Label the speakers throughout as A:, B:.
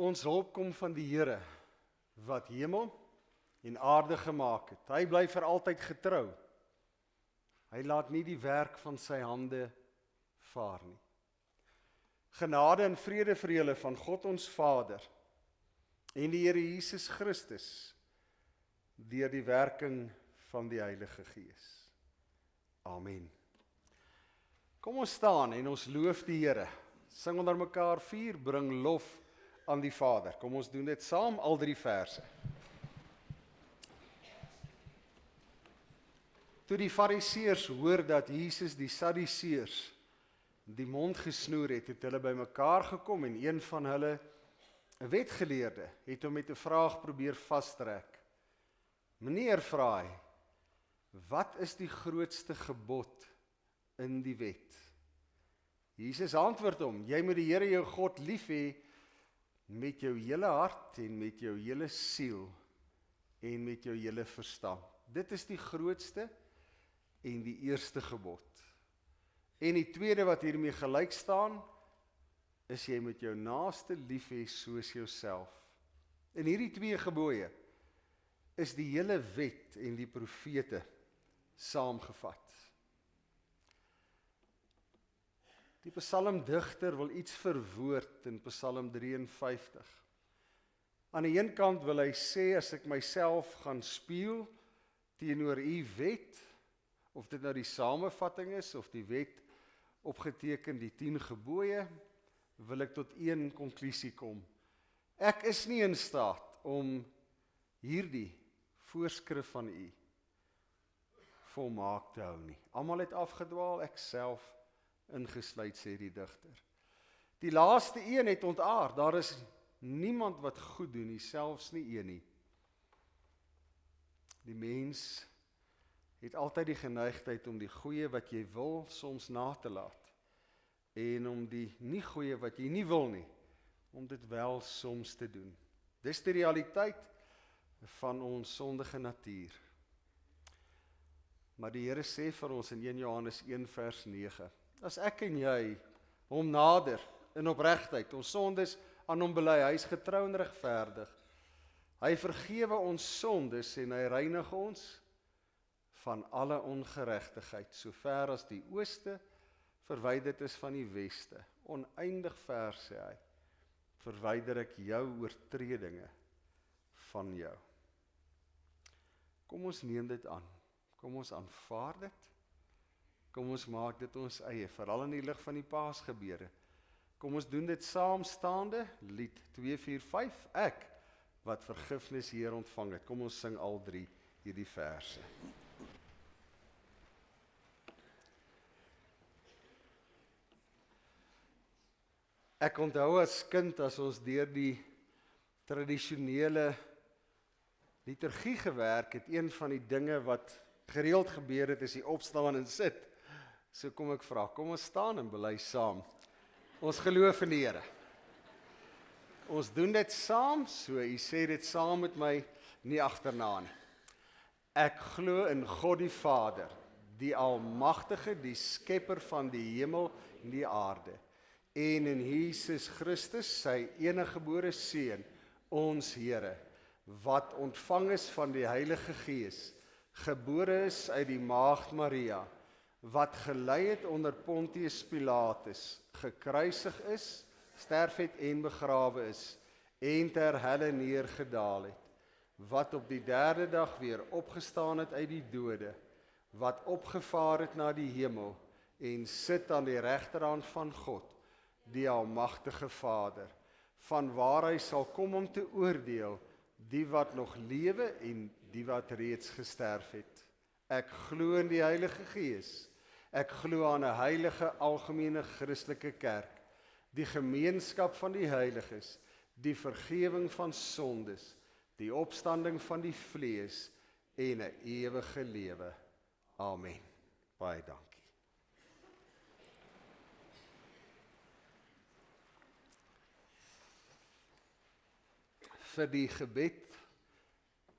A: Ons hulp kom van die Here, wat hemel en aarde gemaak het. Hy bly vir altyd getrou. Hy laat nie die werk van sy hande vaar nie. Genade en vrede vir julle van God ons Vader en die Here Jesus Christus deur die werking van die Heilige Gees. Amen. Kom ons staan en ons loof die Here. Sing onder mekaar 4, bring lof aan die Vader. Kom ons doen dit saam, al 3 verse. Toe die Fariseërs hoor dat Jesus die Sadduseërs die mond gesnoer het, het hulle by mekaar gekom en een van hulle, 'n wetgeleerde, het hom met 'n vraag probeer vastrek. Meneer, vra hy, wat is die grootste gebod in die wet? Jesus antwoord hom, jy moet die Here jou God lief hê met jou hele hart en met jou hele siel en met jou hele verstand. Dit is die grootste en die eerste gebod. En die tweede wat hiermee gelyk staan, is jy moet jou naaste lief hê soos jouself. En hierdie 2 gebooie is die hele wet en die profete saamgevat. Die psalmdigter wil iets verwoord in Psalm 53. Aan die een kant wil hy sê, as ek myself gaan spieël teenoor u wet, of dit nou die samevatting is, of die wet opgeteken die 10 gebooie, wil ek tot een konklusie kom. Ek is nie in staat om hierdie voorskrif van u volmaak te hou nie. Almal het afgedwaal, ek self ingesluit, sê die digter. Die laaste een het ontaard, daar is niemand wat goed doen nie, selfs nie een nie. Die mens het altyd die geneigtheid om die goeie wat jy wil soms na te laat, en om die nie goeie wat jy nie wil nie, om dit wel soms te doen. Dis die realiteit van ons sondige natuur. Maar die Here sê vir ons in 1 Johannes 1 vers 9, as ek en jy hom nader in opregtheid, ons sondes aan hom bely, hy is getrou en regverdig, hy vergewe ons sondes en hy reinig ons van alle ongeregtigheid, so ver as die ooste verwyderd is van die weste. Oneindig ver, sê hy, verwyder ek jou oortredinge van jou. Kom ons neem dit aan, kom ons aanvaar dit, kom ons maak dit ons eie, veral in die lig van die Paasgebeure. Kom ons doen dit saam staande, lied 245, ek wat vergifnis hier ontvang het. Kom ons sing al 3 hierdie verse. Ek onthou as kind, as ons deur die tradisionele liturgie gewerk het, een van die dinge wat gereeld gebeur het, is die opstaan en sit. So kom ek vra, kom ons staan en bely saam. Ons geloof in die Here. Ons doen dit saam, so u sê dit saam met my, nie agterna nie. Ek glo in God die Vader, die Almagtige, die Skepper van die hemel en die aarde, en in Jesus Christus, sy eniggebore Seun, ons Here, wat ontvang is van die Heilige Gees, gebore is uit die Maagd Maria, wat gelei het onder Pontius Pilatus, gekruisig is, sterf het en begrawe is, en ter helle neergedaal het, wat op die 3de dag weer opgestaan het uit die dode, wat opgevaar het na die hemel, en sit aan die regterhand van God, die Almagtige Vader, van waar hy sal kom om te oordeel, die wat nog lewe en die wat reeds gesterf het. Ek glo in die Heilige Gees, ek glo aan 'n heilige algemene Christelike kerk, die gemeenskap van die heiliges, die vergewing van sondes, die opstanding van die vlees en 'n ewige lewe. Amen. Baie dankie. Vir die gebed,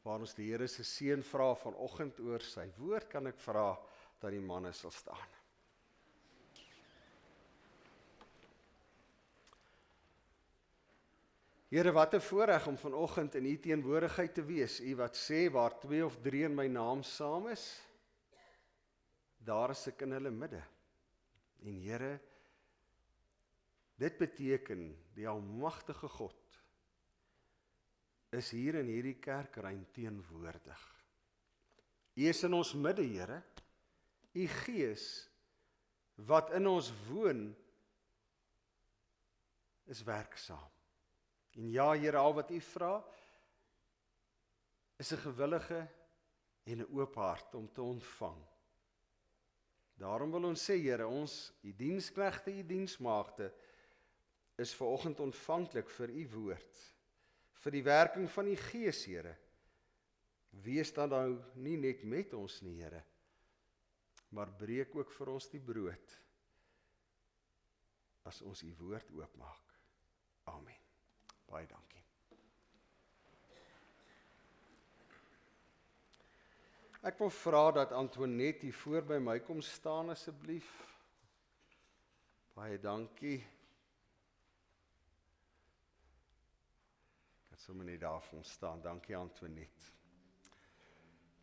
A: waar ons die Here se seën vra vanoggend oor sy woord, kan ek vra dat die manne sal staan. Here, wat 'n voorreg om vanoggend in U teenwoordigheid te wees. U wat sê, waar 2 of 3 in my naam saam is, daar is ek in hulle midde. En Here, dit beteken, die almagtige God is hier in hierdie kerkruim teenwoordig. U is in ons midde, Here. U Gees, wat in ons woon, is werksaam. En ja, Here, al wat U vra, is 'n gewillige en 'n oop hart om te ontvang. Daarom wil ons sê, Here, ons, U diensknegte, U diensmaagde, is vanoggend ontvanklik vir U woord, vir die werking van U Gees, Here. Wees dan nou nie net met ons nie, Here, maar breek ook vir ons die brood, as ons U woord oopmaak. Amen. Baie dankie. Ek wil vra dat Antoinette hier voor by my kom staan asseblief. Baie dankie. Ek het sommer net daar vir ons staan. Dankie Antoinette.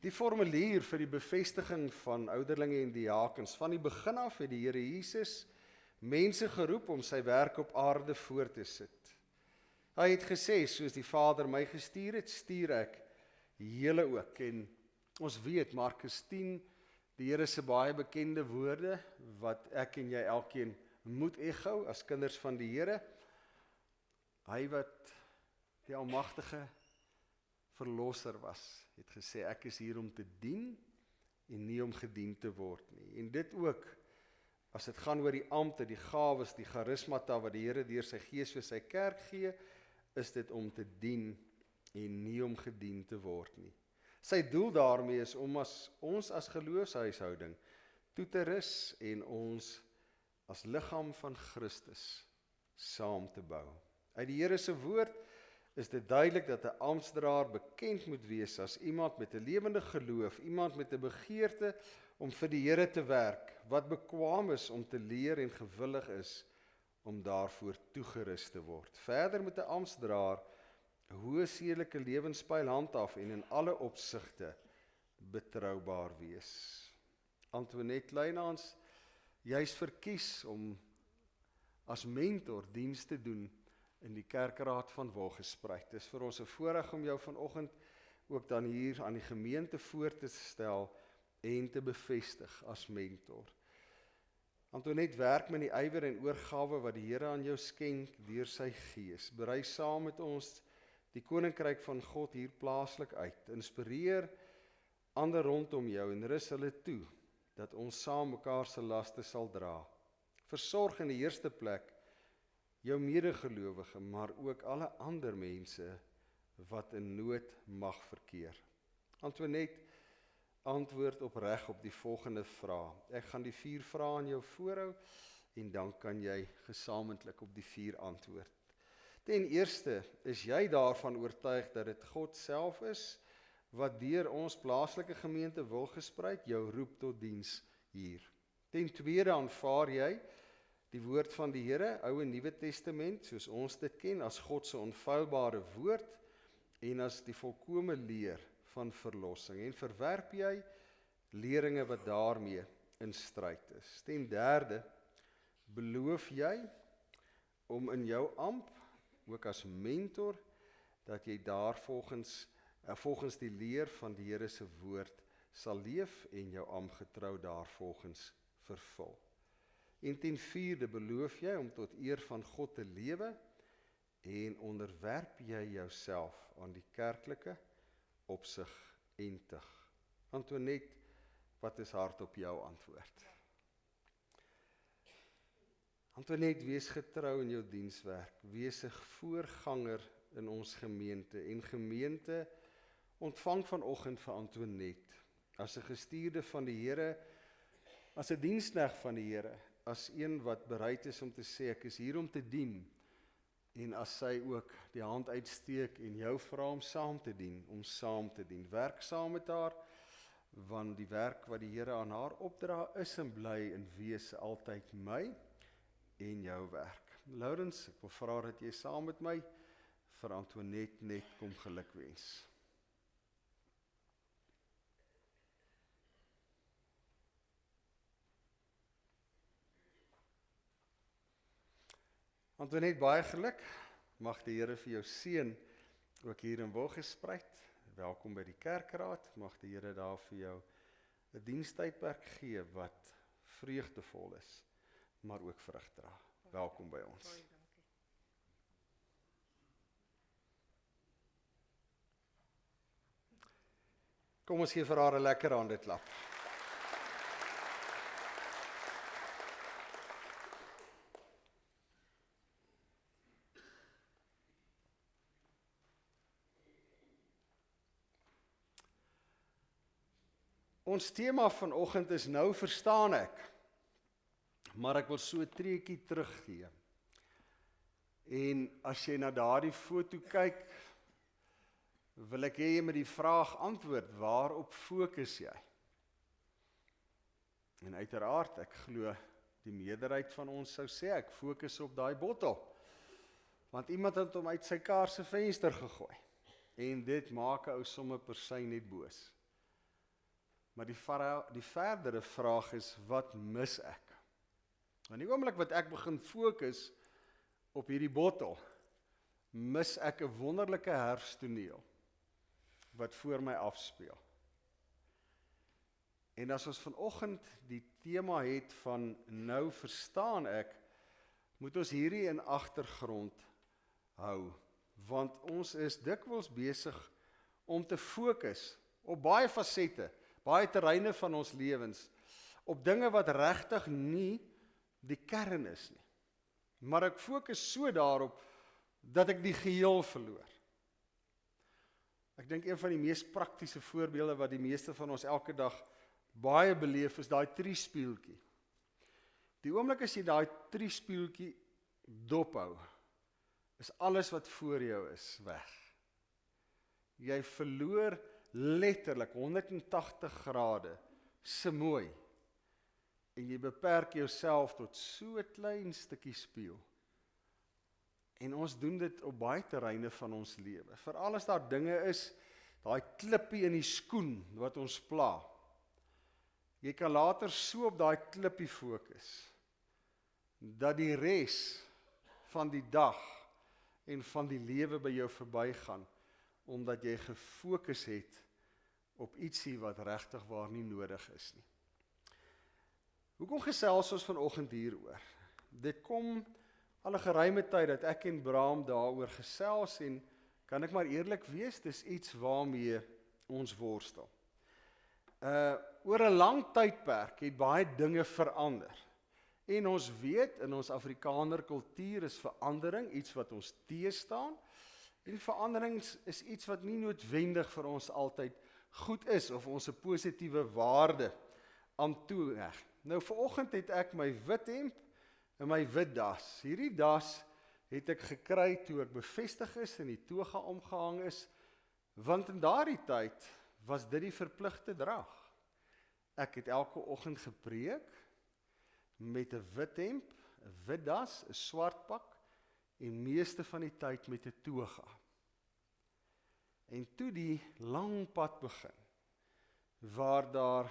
A: Die formulier vir die bevestiging van ouderlinge en diakens, van die begin af het die Here Jesus mense geroep om sy werk op aarde voort te sit. Hy het gesê, soos die Vader my gestuur het, stuur ek julle ook. En ons weet, Markus 10, die Here se baie bekende woorde, wat ek en jy elkeen moet echo as kinders van die Here. Hy wat die almagtige verlosser was, het gesê, ek is hier om te dien en nie om gedien te word nie. En dit ook, as dit gaan oor die ampte, die gawes, die charismata wat die Here deur sy Gees vir sy kerk gee, is dit om te dien en nie om gedien te word nie. Sy doel daarmee is om ons as geloofshuishouding toe te rus en ons as liggaam van Christus saam te bou. Uit die Here se woord is dit duidelik dat 'n amptsdraer bekend moet wees as iemand met 'n lewende geloof, iemand met 'n begeerte om vir die Here te werk, wat bekwaam is om te leer en gewillig is om daarvoor toegerus te word. Verder moet 'n amptsdraer 'n hoë sedelike lewenspyl handhaaf en in alle opsigte betroubaar wees. Antoinette Kleinhans, jy is verkies om as mentor diens te doen in die kerkraad van Wolgespreit. Dit is vir ons 'n voorreg om jou vanoggend ook dan hier aan die gemeente voor te stel en te bevestig as mentor. Antoinette werk met die ywer en oorgawe wat die Here aan jou skenk deur sy Gees. Berei saam met ons die koninkryk van God hier plaaslik uit. Inspireer ander rondom jou en rus hulle toe dat ons saam mekaar se laste sal dra. Versorg in die eerste plek jou medegelowige, maar ook alle ander mense wat in nood mag verkeer. Antoinette antwoord opreg op die volgende vraag. Ek gaan die 4 vrae aan jou voorhou en dan kan jy gesamentlik op die 4 antwoord. Ten eerste, is jy daarvan oortuig dat dit God self is wat deur ons plaaslike gemeente Wolgespreit jou roep tot diens hier? Ten tweede, aanvaar jy die woord van die Here, Ou en Nuwe Testament, soos ons dit ken, as God se onfeilbare woord en as die volkome leer van verlossing, en verwerp jy leringe wat daarmee in stryd is. Ten derde, beloof jy om in jou amp, ook as mentor, dat jy daar volgens die leer van die Here se woord sal leef en jou amp getrou daarvolgens vervul. En ten vierde, beloof jy om tot eer van God te lewe en onderwerp jy jouself aan die kerklike opsig en tug. Antoinette, wat is hardop jou antwoord? Antoinette, wees getrou in jou dienswerk, wees 'n voorganger in ons gemeente, en gemeente ontvang vanoggend vir Antoinette, as 'n gestuurde van die Here, as 'n diensknegt van die Here, as een wat bereid is om te sê, ek is hier om te dien, en as sy ook die hand uitsteek en jou vra om saam te dien, werk saam met haar, want die werk wat die Here aan haar opdra, is en bly en wees altyd my en jou werk. Laurens, ek wil vra dat jy saam met my vir Antoinette net kom gelukwens. Antoinette, baie geluk. Mag die Here vir jou seën, ook hier in Wilgespreid. Welkom by die kerkraad. Mag die Here daar vir jou 'n dienstydperk gee wat vreugdevol is, maar ook vrug dra. Welkom by ons.
B: Baie dankie.
A: Kom ons gee vir haar 'n lekker handeklap. Ons tema vanoggend is nou verstaan ek, maar ek wil so 'n treetjie teruggee. En as jy na daardie foto kyk, wil ek hê jy met die vraag antwoord, waarop fokus jy? En uiteraard, ek glo die meerderheid van ons sou sê, ek fokus op daai bottel. Want iemand het hom uit sy kar se venster gegooi. En dit maak 'n ou sommer per se net boos. Maar die verdere vraag is, wat mis ek? In die oomblik wat ek begin fokus op hierdie bottel, mis ek 'n wonderlike herfstoneel wat voor my afspeel. En as ons vanoggend die tema het van nou verstaan ek, moet ons hierdie in agtergrond hou, want ons is dikwels besig om te fokus op baie fasette, baie terreine van ons lewens, op dinge wat regtig nie die kern is nie. Maar ek fokus so daarop, dat ek die geheel verloor. Ek dink een van die mees praktiese voorbeelde wat die meeste van ons elke dag baie beleef, is daai triespieeltjie. Die oomblik as jy daai triespieeltjie dophou, is alles wat voor jou is weg. Jy verloor letterlik 180 grade se mooi, en jy beperk jouself tot so 'n klein stukkie spieël. En ons doen dit op baie terreine van ons lewe. Veral as daar dinge is, daai klippie in die skoen wat ons pla. Jy kan later so op daai klippie fokus, dat die res van die dag en van die lewe by jou verbygaan, omdat jy gefokus het op ietsie wat regtig waar nie nodig is nie. Hoekom gesels ons vanoggend hieroor? Dit kom al 'n geruime tyd dat ek en Bram daaroor gesels, en kan ek maar eerlik wees, dis iets waarmee ons worstel. Oor 'n lang tydperk het baie dinge verander. En ons weet, in ons Afrikaner kultuur is verandering iets wat ons teëstaan, en veranderings is iets wat nie noodwendig vir ons altyd goed is, of ons 'n positiewe waarde aan toereg. Nou, vanoggend het ek my wit hemp en my wit das. Hierdie das het ek gekry toe ek bevestig is en die toga omgehang is, want in daardie tyd was dit die verpligte drag. Ek het elke oggend gepreek met 'n wit hemp, 'n wit das, 'n swart pak, en meeste van die tyd met 'n toga. En toe die lang pad begin, waar daar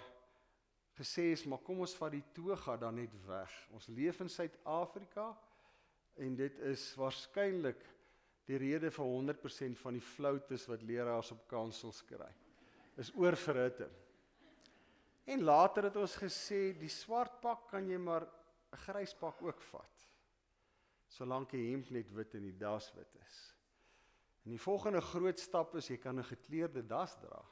A: gesê is, maar kom ons vat die toga dan net weg. Ons leef in Suid-Afrika, en dit is waarskynlik die rede vir 100% van die floutes wat leraars op kansels kry, is oorverhitting. En later het ons gesê, die swart pak kan jy maar 'n grys pak ook vat, solank die hemp net wit en die das wit is. En die volgende groot stap is, jy kan 'n gekleurde das dra.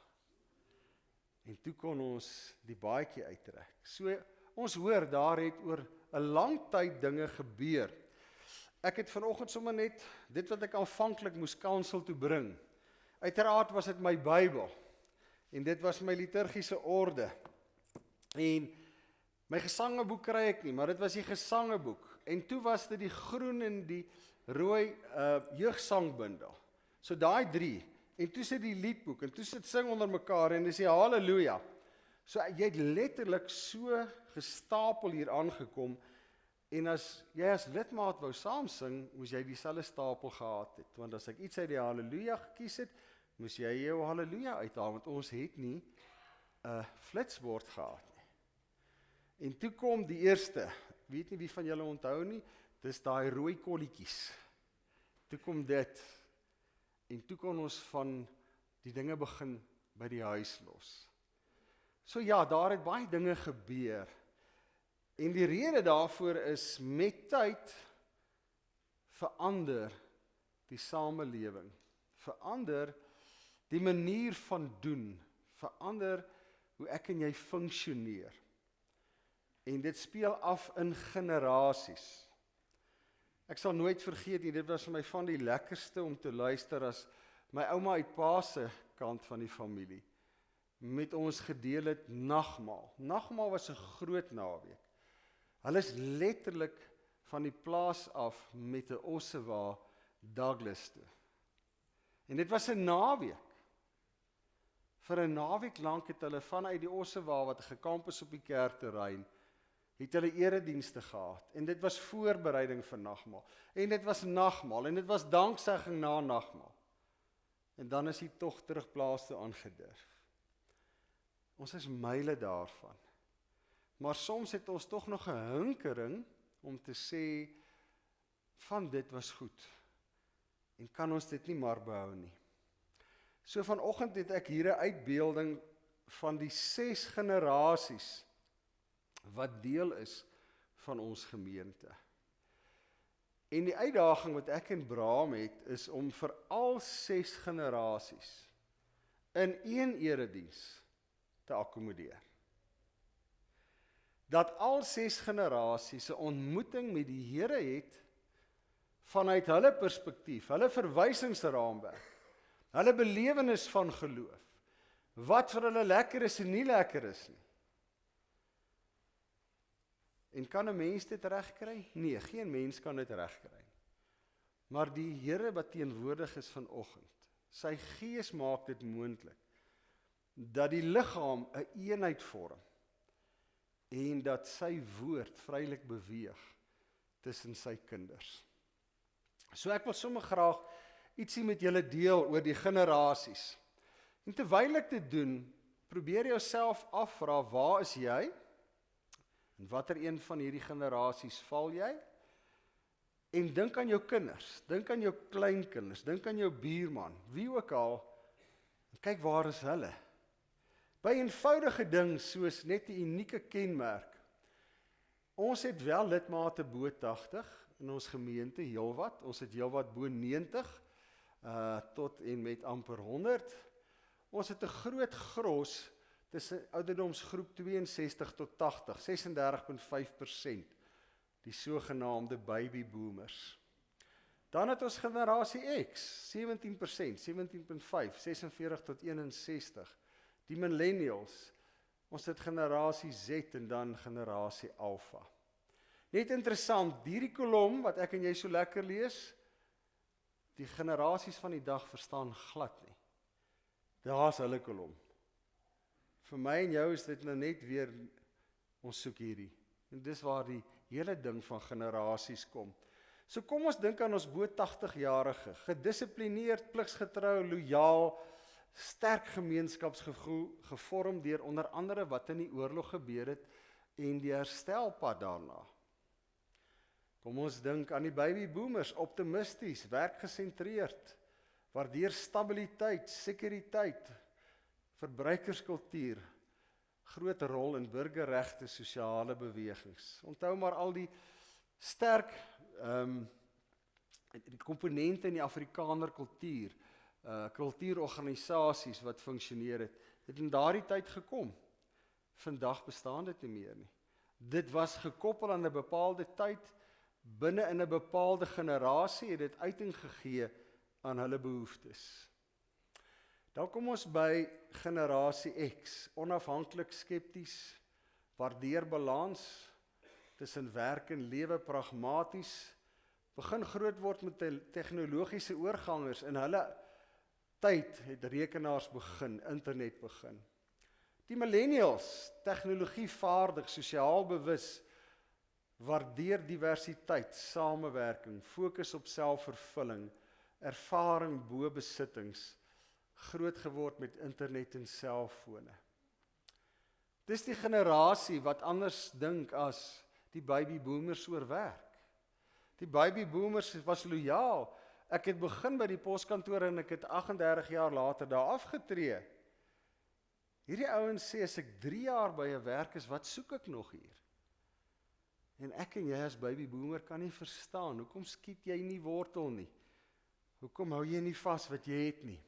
A: En toe kon ons die baadjie uittrek. So, ons hoor, daar het oor 'n lang tyd dinge gebeur. Ek het vanoggend sommer net, dit wat ek aanvanklik moes kansel toe bring. Uiteraard was dit my Bybel, en dit was my liturgiese orde. En my gesangeboek kry ek nie, maar dit was die gesangeboek. En toe was dit die groen en die rooi jeugsangbundel. So daai 3, en toe sit die liedboek, en toe sit sing onder mekaar, en dis die halleluja. So jy het letterlik so gestapel hier aangekom, En as jy as lidmaat wou saam sing, moes jy dieselfde stapel gehad het. Want as ek iets uit die Halleluja gekies het, moes jy jou Halleluja uithaal, want ons het nie 'n flitsbord gehad nie. En toe kom die eerste, weet nie wie van julle onthou nie, dis daai rooi kolletjies. Toe kom dit, en toe kon ons van die dinge begin by die huis los. So ja, daar het baie dinge gebeur, en die rede daarvoor is, met tyd verander die samelewing, verander die manier van doen, verander hoe ek en jy funksioneer. En dit speel af in generasies. Ek sal nooit vergeet nie, dit was vir my van die lekkerste om te luister as my ouma uit pa se kant van die familie met ons gedeel het nagmaal. Nagmaal was 'n groot naweek. Hulle is letterlik van die plaas af met 'n ossewa Douglas toe. En dit was 'n naweek. Vir 'n naweek lank het hulle vanuit die ossewa wat gekamp is op die kerkterrein, het hulle eredienste gehad. En dit was voorbereiding vir nagmaal. En dit was nagmaal en dit was danksegging na nagmaal. En dan is hy tog terug plaas toe aangedurf. Ons is myle daarvan. Maar soms het ons tog nog 'n hinkering om te sê, van dit was goed. En kan ons dit nie maar behou nie. So vanoggend het ek hier 'n uitbeelding van die 6 generasies wat deel is van ons gemeente. En die uitdaging wat ek en Braam het, is om vir al 6 generasies in een erediens te akkommodeer. Dat al 6 generasies 'n ontmoeting met die Here het, vanuit hulle perspektief, hulle verwysingsraamwerk, hulle belewenis van geloof, wat vir hulle lekker is en nie lekker is nie. En kan 'n mens dit regkry? Nee, geen mens kan dit regkry. Maar die Here wat teenwoordig is vanoggend, sy Gees maak dit moontlik, dat die liggaam 'n eenheid vorm, en dat sy woord vrylik beweeg tussen sy kinders. So ek wil sommer graag ietsie met julle deel oor die generasies. En terwyl ek dit doen, probeer jouself afvra, waar is jy? En watter een van hierdie generasies val jy? En dink aan jou kinders, dink aan jou kleinkinders, dink aan jou buurman, wie ook al, en kyk waar is hulle? By eenvoudige ding soos net 'n unieke kenmerk. Ons het wel lidmate bo 80 in ons gemeente, heelwat. Ons het heelwat bo 90 tot en met amper 100. Ons het 'n groot gros tussen ouderdomsgroep 62 tot 80, 36,5%, die sogenaamde baby boomers. Dan het ons generasie X, 17%, 17,5, 46 tot 61. Die millennials, ons het generasie Z en dan generasie Alpha. Net interessant, hierdie kolom wat ek en jy so lekker lees, die generasies van die dag verstaan glad nie. Daar's hulle kolom. Vir my en jou is dit nou net weer, ons soek hierdie. En dis waar die hele ding van generasies kom. So kom ons dink aan ons bo 80-jarige, gedissiplineerd, pligsgetrou, loyaal, sterk gemeenskapsgevoel, gevorm deur onder andere wat in die oorlog gebeur het en die herstelpad daarna. Kom ons dink aan die baby boomers, optimisties, werkgesentreerd, waardeer stabiliteit, sekuriteit, verbruikerskultuur, groot rol in burgerregte, sosiale bewegings. Onthou maar al die sterk die komponente in die Afrikaner kultuur, kultuurorganisasies wat funksioneer het in daardie tyd gekom. Vandag bestaan dit nie meer nie. Dit was gekoppel aan 'n bepaalde tyd, binne in 'n bepaalde generasie het dit uiting gegee aan hulle behoeftes. Dan kom ons by generasie X, onafhanklik skepties, waardeer balans tussen werk en lewe, pragmaties, begin groot word met tegnologiese oorgangers. In hulle tyd het rekenaars begin, internet begin. Die millennials, tegnologievaardig, sosiaal bewus, waardeer diversiteit, samewerking, fokus op selfvervulling, ervaring bo besittings, groot geword met internet en selfone. Dis die generasie wat anders dink as die baby boomers oor werk. Die baby boomers was lojaal. Ek het begin by die poskantoor en ek het 38 jaar later daar afgetree. Hierdie ouens sê as ek 3 jaar by 'n werk is, wat soek ek nog hier? En ek en jy as baby boomer kan nie verstaan, hoekom skiet jy nie wortel nie? Hoekom hou jy nie vas wat jy het nie?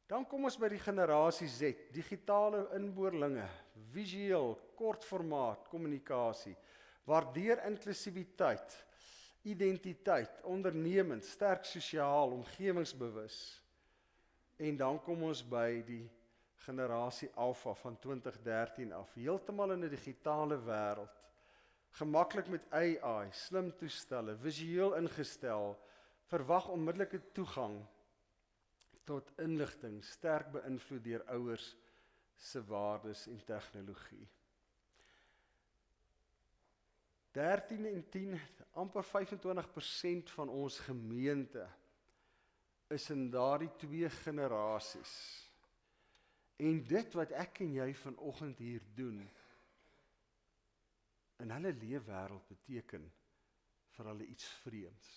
A: Dan kom ons by die generasie Z, digitale inboorlinge, visueel, kortformaat, kommunikasie, waardeer inklusiwiteit, identiteit, ondernemend, sterk sosiaal, omgewingsbewus. En dan kom ons by die generasie Alpha van 2013 af, heeltemal in 'n digitale wêreld, gemaklik met AI, slim toestelle, visueel ingestel, verwag onmiddellike toegang tot inligting, sterk beïnvloed deur ouers se waardes en tegnologie. 13 en 10, amper 25% van ons gemeente is in daardie 2 generasies. En dit wat ek en jy vanoggend hier doen, in hulle leefwêreld beteken vir hulle iets vreemds.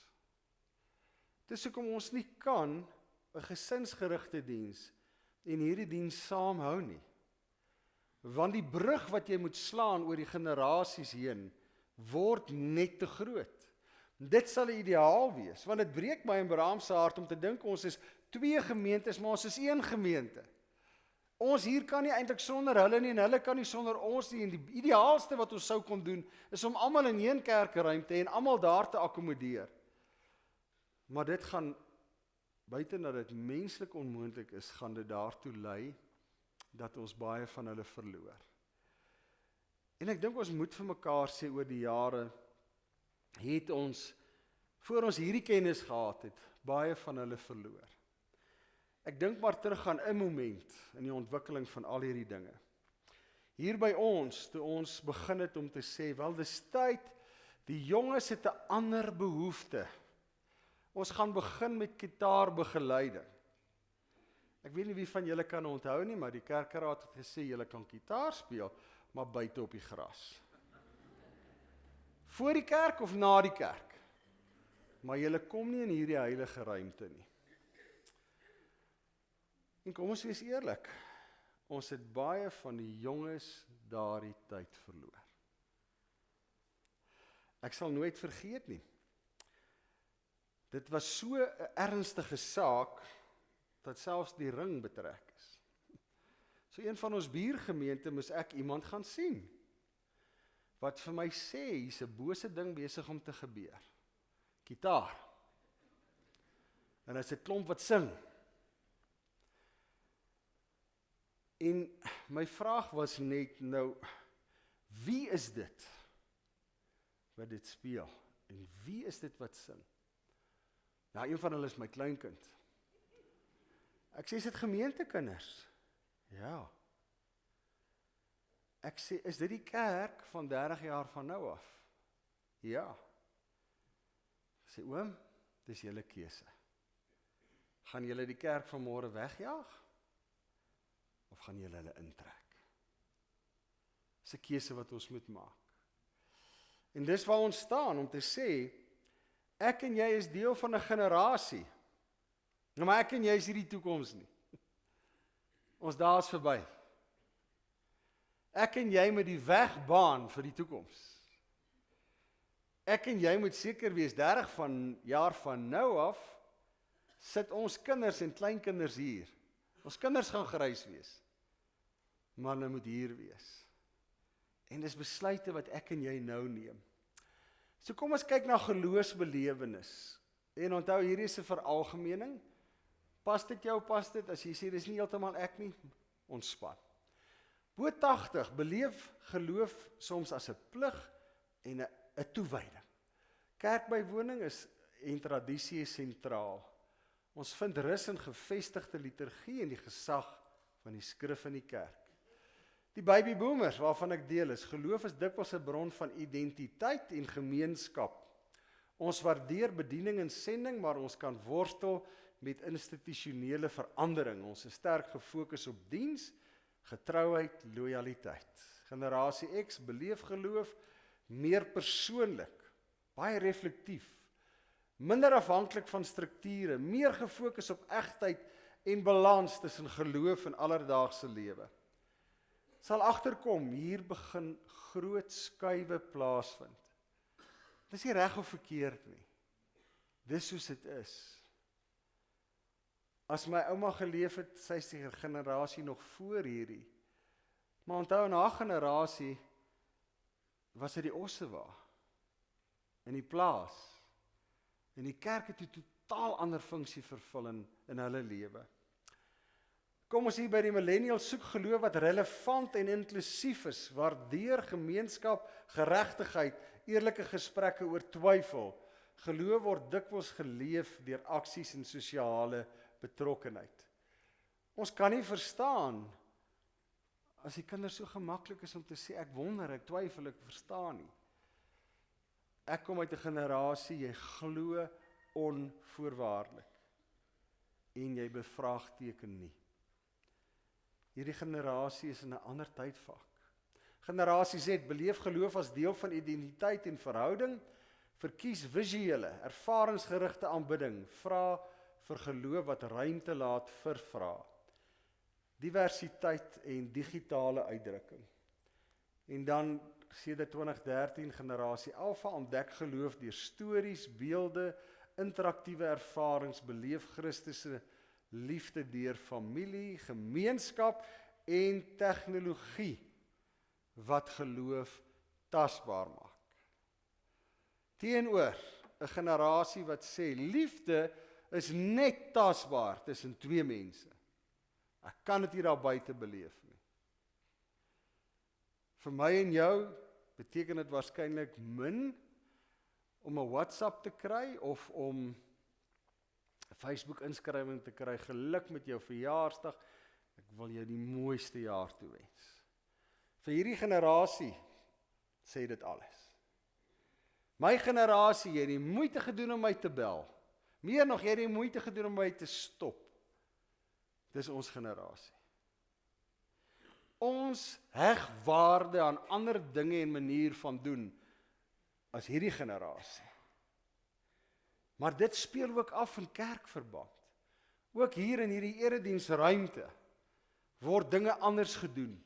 A: Dis hoekom ons nie kan 'n gesinsgerigte diens en hierdie diens saamhou nie. Want die brug wat jy moet slaan oor die generasies heen, word net te groot. Dit sal 'n ideaal wees, want dit breek my en Baraam se hart om te dink ons is 2 gemeentes, maar ons is 1 gemeente. Ons hier kan nie eintlik sonder hulle nie en hulle kan nie sonder ons nie. En die ideaalste wat ons sou kon doen is om almal in 1 kerkruimte en almal daar te akkommodeer. Maar dit gaan buiten dat dit menslik onmoontlik is, gaan dit daartoe lei dat ons baie van hulle verloor. En ek dink ons moet vir mekaar sê oor die jare het ons, voor ons hierdie kennis gehad het, baie van hulle verloor. Ek dink maar terug aan 'n moment in die ontwikkeling van al hierdie dinge. Hier by ons, toe ons begin het om te sê, wel dis tyd, die jonges het 'n ander behoefte. Ons gaan begin met gitaarbegeleiding. Ek weet nie wie van julle kan onthou nie, maar die kerkraad het gesê, julle kan gitaar speel, maar buite op die gras. Voor die kerk of na die kerk. Maar julle kom nie in hierdie heilige ruimte nie. En kom ons wees eerlik, ons het baie van die jonges daardie tyd verloor. Ek sal nooit vergeet nie. Dit was so 'n ernstige saak, dat selfs die ring betrek is. So een van ons buurgemeente moes ek iemand gaan sien, wat vir my sê, hier's 'n bose ding besig om te gebeur. Gitaar. En hy's 'n klomp wat sing. En my vraag was net nou, wie is dit wat dit speel? En wie is dit wat sing? Nou, een van hulle is my kleinkind. Ek sê, is dit gemeentekinders? Ja. Ek sê, is dit die kerk van 30 jaar van nou af? Ja. Ek sê, oom, dis julle keuse. Gaan julle die kerk van môre wegjaag? Of gaan julle hulle intrek? Dis 'n keuse wat ons moet maak. En dis waar ons staan om te sê, ek en jy is deel van 'n generasie. Maar ek en jy is nie die toekoms nie. Ons dae is verby. Ek en jy moet die weg baan vir die toekoms. Ek en jy moet seker wees, 30 jaar van nou af, sit ons kinders en kleinkinders hier. Ons kinders gaan grys wees. Maar hulle moet hier wees. En dis besluite wat ek en jy nou neem. So kom ons kyk na geloofsbelewenis. En onthou, hierdie is 'n veralgemening. Pas dit jou, pas dit, as jy sê, dis nie heeltemal ek nie, ontspan. Bo 80 beleef geloof soms as 'n plig en 'n toewyding. Kerkbywoning en tradisie is sentraal. Ons vind rus in gevestigde liturgie en die gesag van die skrif in die kerk. Die baby boomers waarvan ek deel is, geloof is dikwels 'n bron van identiteit en gemeenskap. Ons waardeer bediening en sending, maar ons kan worstel met institusionele verandering. Ons is sterk gefokus op diens, getrouheid, lojaliteit. Generasie X beleef geloof meer persoonlik, baie reflektief, minder afhanklik van strukture, meer gefokus op egtheid en balans tussen geloof en alledaagse lewe. Sal agterkom, hier begin groot skuwe plaasvind. Dis nie reg of verkeerd nie. Dis soos dit is. As my ouma geleef het, sy is die generasie nog voor hierdie. Maar onthou, in haar generasie was dit die ossewa, in die plaas, en die kerk het 'n totaal ander funksie vervul in hulle lewe. Kom ons hier by die millennials, soek geloof wat relevant en inklusief is, waardeer gemeenskap, geregtigheid, eerlike gesprekke oor twyfel. Geloof word dikwels geleef deur aksies en sosiale betrokkenheid. Ons kan nie verstaan as die kinders so gemaklik is om te sê, ek wonder, ek twyfel, ek verstaan nie. Ek kom uit 'n generasie, jy glo onvoorwaardelik en jy bevraagteken nie. Hierdie generasie is in 'n ander tydvak. Generasie Z beleef geloof as deel van identiteit en verhouding, verkies visuele, ervaringsgerigte aanbidding, vra vir geloof wat ruimte laat vir vrae. Diversiteit en digitale uitdrukking. En dan sedert 2013 generasie Alpha ontdek geloof deur stories, beelde, interaktiewe ervarings, beleef Christus se liefde deur familie, gemeenskap en tegnologie wat geloof tasbaar maak. Teenoor 'n generasie wat sê liefde is net tasbaar tussen twee mense. Ek kan dit hier daar buite beleef nie. Vir my en jou beteken dit waarskynlik min om 'n WhatsApp te kry of om 'n Facebook inskrywing te kry. Geluk met jou verjaarsdag. Ek wil jou die mooiste jaar toewens. Vir hierdie generasie sê dit alles. My generasie, jy het die moeite gedoen om my te bel. Meer nog, jy het die moeite gedoen om my te stop. Dis ons generasie. Ons heg waarde aan ander dinge en manier van doen as hierdie generasie. Maar dit speel ook af in kerkverband. Ook hier in hierdie erediensruimte word dinge anders gedoen.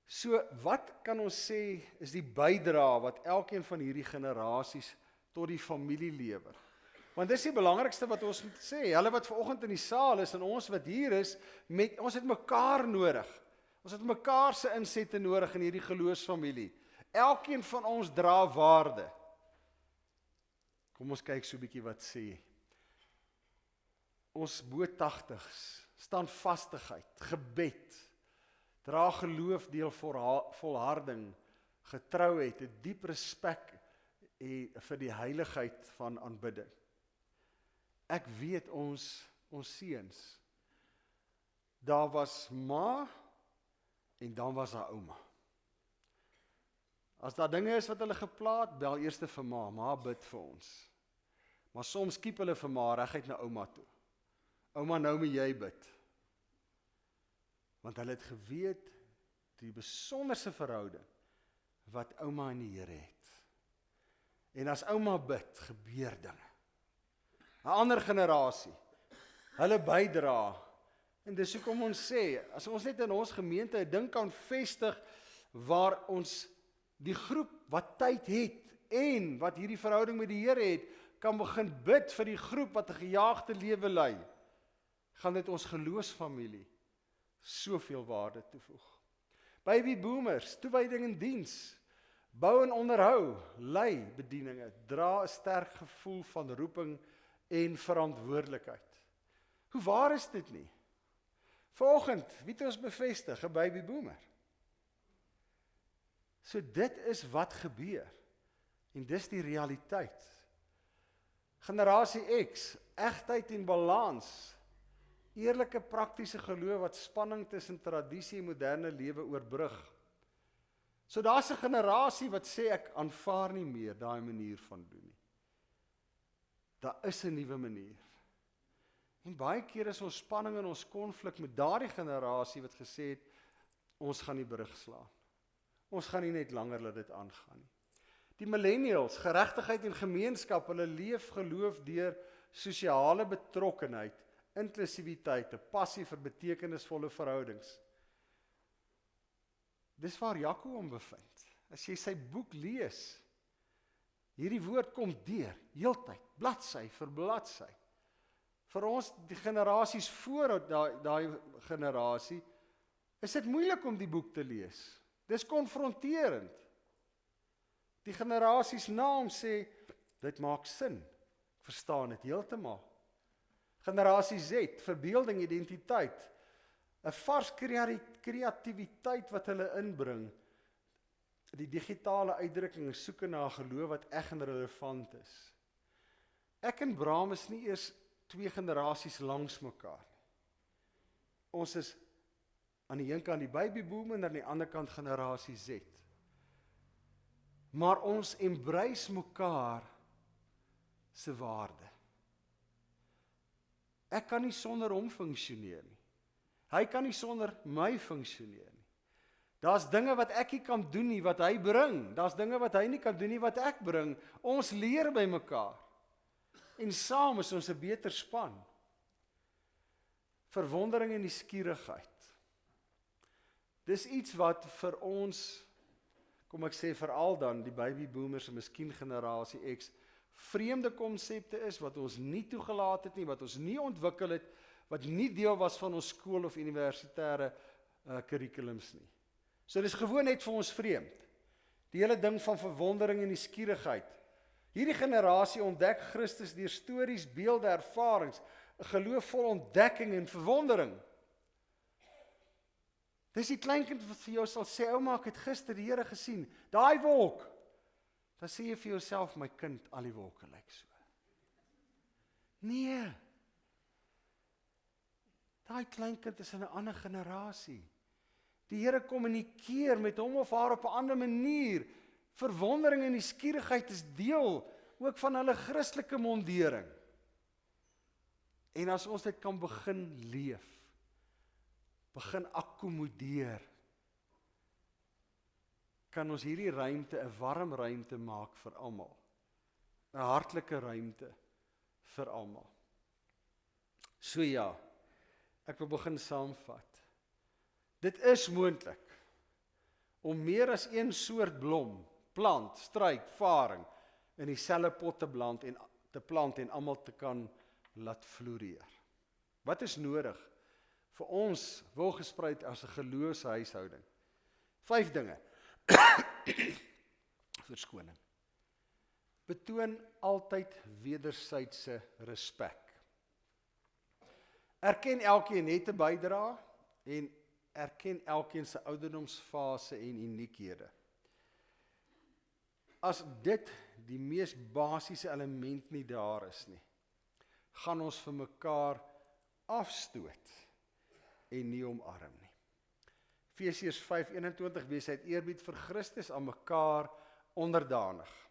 A: So wat kan ons sê is die bydrae wat elkeen van hierdie generasies tot die familie lewer? Want dis die belangrikste wat ons moet sê. Hulle wat vanoggend in die saal is en ons wat hier is, ons het mekaar nodig. Ons het mekaar se insette nodig in hierdie geloofsfamilie. Elkeen van ons dra waarde. Kom ons kyk so 'n bietjie wat sê. Ons bo 80s, standvastigheid, gebed, dra geloof deel volharding, getrouheid, 'n diep respek vir die heiligheid van aanbidding. Ek weet ons seuns, daar was ma en dan was daar ouma. As daar dinge is wat hulle geplaat, bel eers vir ma bid vir ons. Maar soms kiep hulle vir ma reguit na ouma toe. Ouma, nou moet jy bid. Want hulle het geweet die besonderse verhouding wat ouma en die Here het. En as ouma bid, gebeur dinge. 'n Ander generasie, hulle bydra. En dis hoekom ons sê, as ons net in ons gemeente 'n ding kan vestig waar ons die groep wat tyd het en wat hierdie verhouding met die Here het, kan begin bid vir die groep wat 'n gejaagde lewe lei, gaan dit ons geloofsfamilie soveel waarde toevoeg. Baby boomers, toewyding en diens, bou en onderhou, lei bedieninge, dra 'n sterk gevoel van roeping en verantwoordelikheid. Hoe waar is dit nie? Vanoggend, wie het ons bevestig, 'n baby boomer. So dit is wat gebeur. En dis die realiteit. Generasie X, egtheid en balans. Eerlike praktiese geloof wat spanning tussen tradisie en moderne lewe oorbrug. So daar's 'n generasie wat sê ek aanvaar nie meer daai manier van doen nie. Daar is 'n nuwe manier. En baie keer is ons spanning en ons konflik met daardie generasie wat gesê het, ons gaan nie brug slaan. Ons gaan nie net langer laat dit aangaan nie. Die millennials, geregtigheid en gemeenskap, hulle leef geloof deur sosiale betrokkenheid, inklusiwiteit, 'n passie vir betekenisvolle verhoudings. Dis waar Jaco hom bevind. As jy sy boek lees, hierdie woord kom deur, heeltyd, bladsy vir bladsy. Vir ons, die generasies voor daai generasie, is dit moeilik om die boek te lees. Dis konfronterend. Die generasies na hom sê, dit maak sin. Ek verstaan dit heeltemal. Generasie Z, verbeelding, identiteit, 'n vars kreatiwiteit wat hulle inbring, die digitale uitdrukking soek na 'n geloof wat eg en relevant is. Ek en Bram is nie eers 2 generasies langs mekaar nie. Ons is aan die een kant die babyboom en aan die ander kant generasie Z. Maar ons embrace mekaar se waarde. Ek kan nie sonder hom funksioneer nie. Hy kan nie sonder my funksioneer nie. Daar's dinge wat ek nie kan doen nie wat hy bring. Daar's dinge wat hy nie kan doen nie wat ek bring. Ons leer by mekaar. En saam is ons 'n beter span. Verwondering en nuuskierigheid. Dis iets wat vir ons, kom ek sê veral dan, die baby boomers en miskien generasie X, vreemde konsepte is, wat ons nie toegelaat het nie, wat ons nie ontwikkel het, wat nie deel was van ons skool of universitêre curriculums nie. So dis gewoon net vir ons vreemd. Die hele ding van verwondering en nuuskierigheid. Hierdie generasie ontdek Christus deur stories, beelde, ervarings, 'n geloof vol ontdekking en verwondering. Dis die kleinkind wat vir jou sal sê, ouma, ek het gister die Here gesien, daai wolk. Dan sê jy vir jouself, my kind, al die wolke lyk so. Nee. Daai kleinkind is in 'n ander generasie. Die Here kommunikeer met hom of haar op 'n ander manier. Verwondering en nuuskierigheid is deel ook van hulle Christelike mondering. En as ons dit kan begin leef, begin akkommodeer, kan ons hierdie ruimte 'n warm ruimte maak vir almal. 'n Hartlike ruimte vir almal. So ja, ek wil begin saamvat. Dit is moontlik om meer as een soort blom, plant, struik, varing in dieselfde pot te plant en almal te kan laat floreer. Wat is nodig vir ons welgespreid as 'n geloofshuishouding? 5 dinge. Verskoning. Betoon altyd wederwysige respek. Erken elkeen het 'n bydrae en erken elkeen se ouderdomsfase en uniekhede. As dit die mees basiese element nie daar is nie, gaan ons vir mekaar afstoot en nie omarm nie. Efesiërs 5:21, wees uit eerbied vir Christus aan mekaar onderdanig.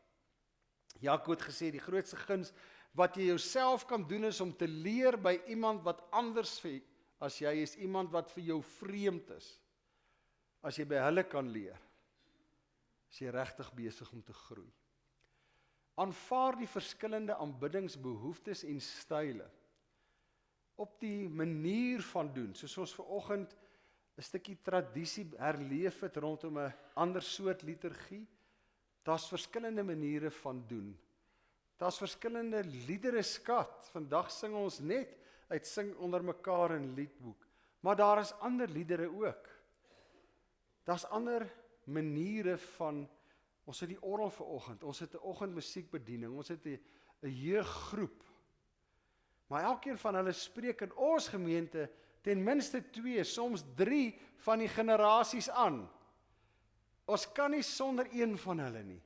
A: Jaco het gesê, die grootste guns wat jy jouself kan doen is om te leer by iemand wat anders as jy is, iemand wat vir jou vreemd is. As jy by hulle kan leer, is jy regtig besig om te groei. Aanvaar die verskillende aanbiddingsbehoeftes en style. Op die manier van doen, soos ons vanoggend 'n stukkie tradisie herleef het rondom 'n ander soort liturgie. Daar's verskillende maniere van doen. Daar's verskillende liedere skat. Vandag sing ons net uit sing onder mekaar in liedboek. Maar daar is ander liedere ook. Daar's ander maniere van, ons het die orgel vanoggend, ons het 'n oggendmusiekbediening, ons het 'n jeuggroep. Maar elkeen van hulle spreek in ons gemeente ten minste 2, soms 3 van die generasies aan. Ons kan nie sonder een van hulle nie.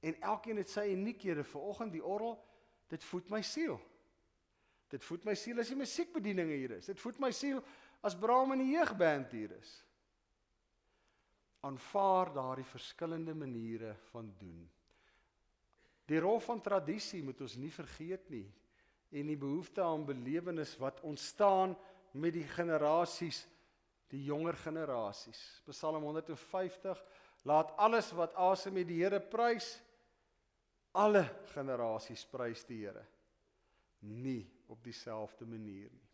A: En elkeen het sy uniekhede. Vanoggend die orgel, dit voed my siel. Dit voed my siel as die musiekbediening hier is. Dit voed my siel as Braam in die jeugband hier is. Aanvaar daardie verskillende maniere van doen. Die rol van tradisie moet ons nie vergeet nie, en die behoefte aan belewenis wat ontstaan met die generasies, die jonger generasies. Psalm 150, laat alles wat asem met die Here prys, alle generasies prys die Here, nie op dieselfde manier nie.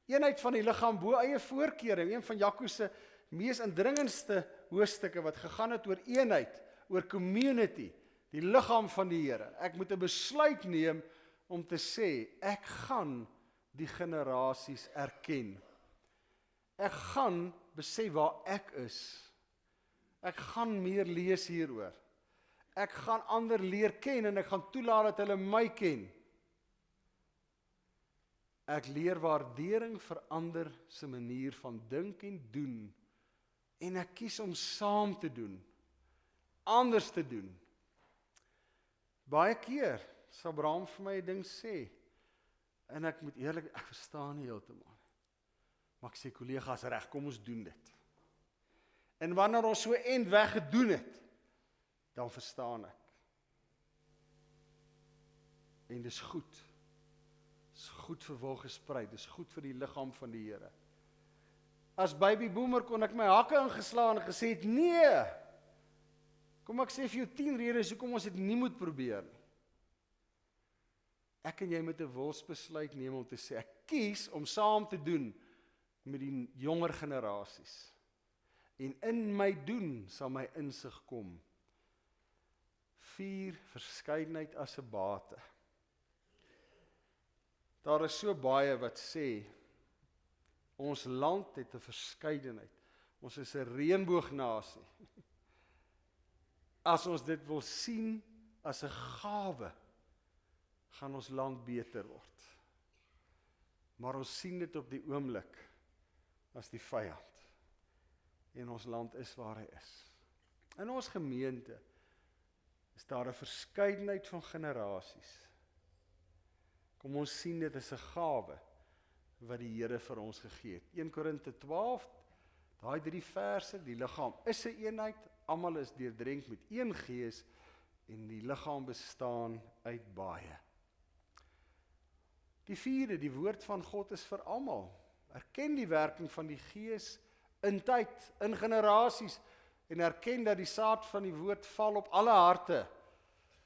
A: Eenheid van die liggaam bo eie voorkeure, een van Jaco se mees indringendste hoofstukke wat gegaan het oor eenheid, oor community, die liggaam van die Here. Ek moet 'n besluit neem om te sê, ek gaan die generasies erken. Ek gaan besef waar ek is. Ek gaan meer lees hieroor. Ek gaan ander leer ken en ek gaan toelaat dat hulle my ken. Ek leer waardering vir ander se manier van dink en doen en ek kies om saam te doen, anders te doen. Baie keer sal Braam vir my 'n ding sê en ek moet eerlik, ek verstaan nie heeltemal. Maar ek sê kollegas, reg, kom ons doen dit. En wanneer ons so end weg gedoen het, dan verstaan ek. En dis goed. Dis goed vir wilgesprei, dis goed vir die liggaam van die Here. As baby boomer kon ek my hakke ingeslaan en gesê het, nee, kom ek sê vir jou 10 redes hoekom ons dit nie moet probeer nie. Ek en jy moet 'n wilsbesluit neem om te sê, ek kies om saam te doen met die jonger generasies. En in my doen sal my insig kom. 4, verskeidenheid as 'n bate. Daar is so baie wat sê, ons land het 'n verskeidenheid. Ons is 'n reënboognasie. As ons dit wil sien as 'n gawe, gaan ons land beter word. Maar ons sien dit op die oomblik as die vyand. En ons land is waar hy is. In ons gemeente is daar 'n verskeidenheid van generasies. Kom ons sien dit as 'n gawe wat die Here vir ons gegee het. 1 Korinte 12, daai 3 verse, die liggaam is 'n eenheid, almal is deurdrenk met een gees en die liggaam bestaan uit baie. Die 4de, die woord van God is vir almal. Erken die werking van die Gees in tyd, in generasies en erken dat die saad van die woord val op alle harte.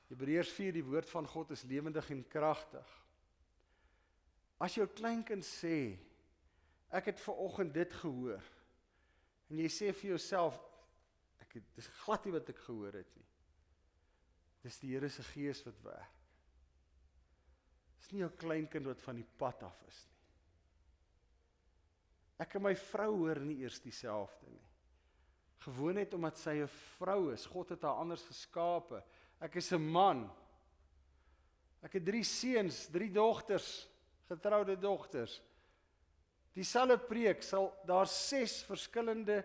A: Hebreërs 4, die woord van God is lewendig en kragtig. As jou kleinkind sê, ek het vanoggend dit gehoor, en jy sê vir jouself, dis glad nie wat ek gehoor het nie. Dis die Here se Gees wat werk. Dis nie jou kleinkind wat van die pad af is nie. Ek en my vrou hoor nie eers dieselfde nie. Gewoon net omdat sy 'n vrou is, God het haar anders geskape. Ek is 'n man. Ek het 3 seuns, 3 dogters, getroude dogters. Dieselfde preek sal daar 6 verskillende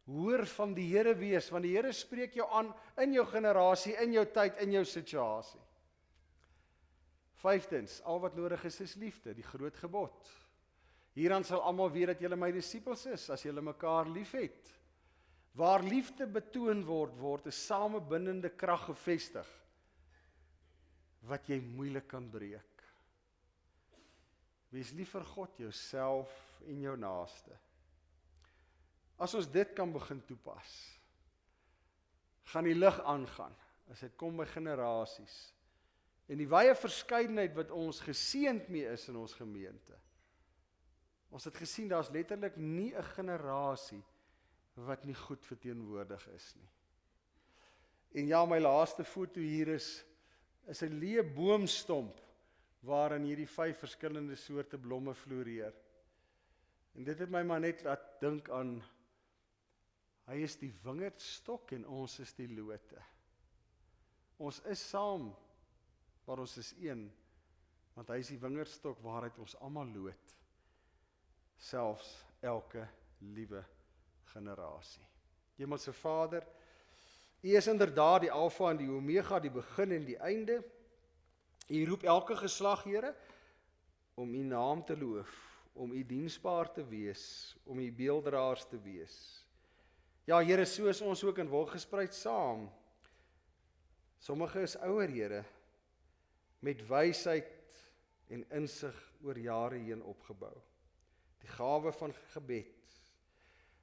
A: hoor van die Here wees, want die Here spreek jou aan in jou generasie, in jou tyd, in jou situasie. 5dens, al wat nodig is liefde, die groot gebod. Hieraan sal almal weet dat julle my disippels is, as julle mekaar liefhet. Waar liefde betoon word, word 'n samebindende krag gevestig, wat jy moeilik kan breek. Wees lief vir God, jouself en jou naaste. As ons dit kan begin toepas, gaan die lig aangaan, as dit kom by generasies, en die wye verskeidenheid wat ons geseënd mee is in ons gemeente. Ons het gesien, daar is letterlik nie 'n generasie wat nie goed verteenwoordig is nie. En ja, my laaste foto hier is 'n leë boomstomp, waarin hierdie 5 verskillende soorte blomme floreer. En dit het my maar net laat dink aan, hy is die wingerdstok en ons is die lote. Ons is saam, maar ons is een, want hy is die wingerdstok waaruit ons almal loot, selfs elke liewe generasie. Hemelse Vader, U is inderdaad die Alfa en die Omega, die begin en die einde. U roep elke geslag, Here, om U naam te loof, om U diensbaar te wees, om U beelddraers te wees. Ja, Here, soos ons ook in Wilgespreid saam. Sommige is ouer, Here, met wysheid en insig oor jare heen opgebou. Die gawe van gebed.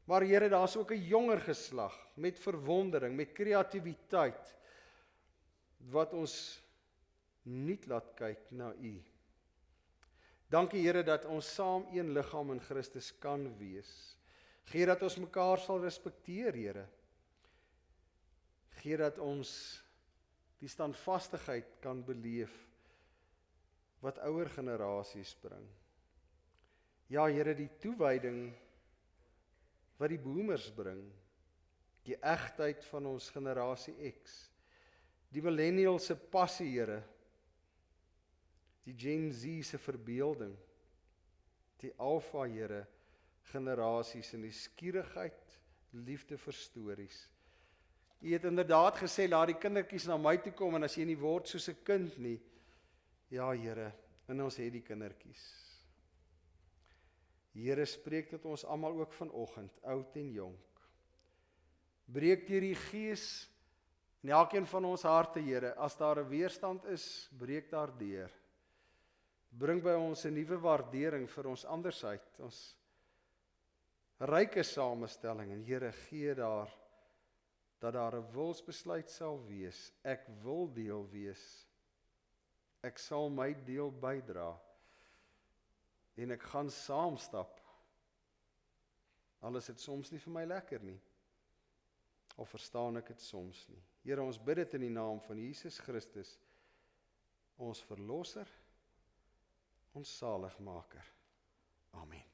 A: Maar Here, daar's ook 'n jonger geslag met verwondering, met kreatiwiteit wat ons nie laat kyk na U. Dankie Here dat ons saam een liggaam in Christus kan wees. Gee dat ons mekaar sal respekteer, Here. Gee dat ons die standvastigheid kan beleef wat ouer generasies bring. Ja, Here, die toewyding wat die boomers bring, die egtheid van ons generasie X, die millennials se passie, Here, die Gen Z se verbeelding, die Alpha, Here, generasies en die skierigheid, liefde vir stories. U het inderdaad gesê, laat die kindertjies na my toe kom, en as jy nie word soos 'n kind nie, ja Here, en ons het die kindertjies. Here, spreek tot ons almal ook vanoggend, oud en jonk. Breek deur die Gees in elkeen van ons harte, Here, as daar 'n weerstand is, breek daar deur. Bring by ons 'n nuwe waardering vir ons andersheid, ons ryke samestelling, en Here, gee dat daar 'n wilsbesluit sal wees. Ek wil deel wees. Ek sal my deel bydra. En ek gaan saamstap. Al is dit soms nie vir my lekker nie. Of verstaan ek dit soms nie. Here, ons bid dit in die naam van Jesus Christus, ons verlosser, ons saligmaker. Amen.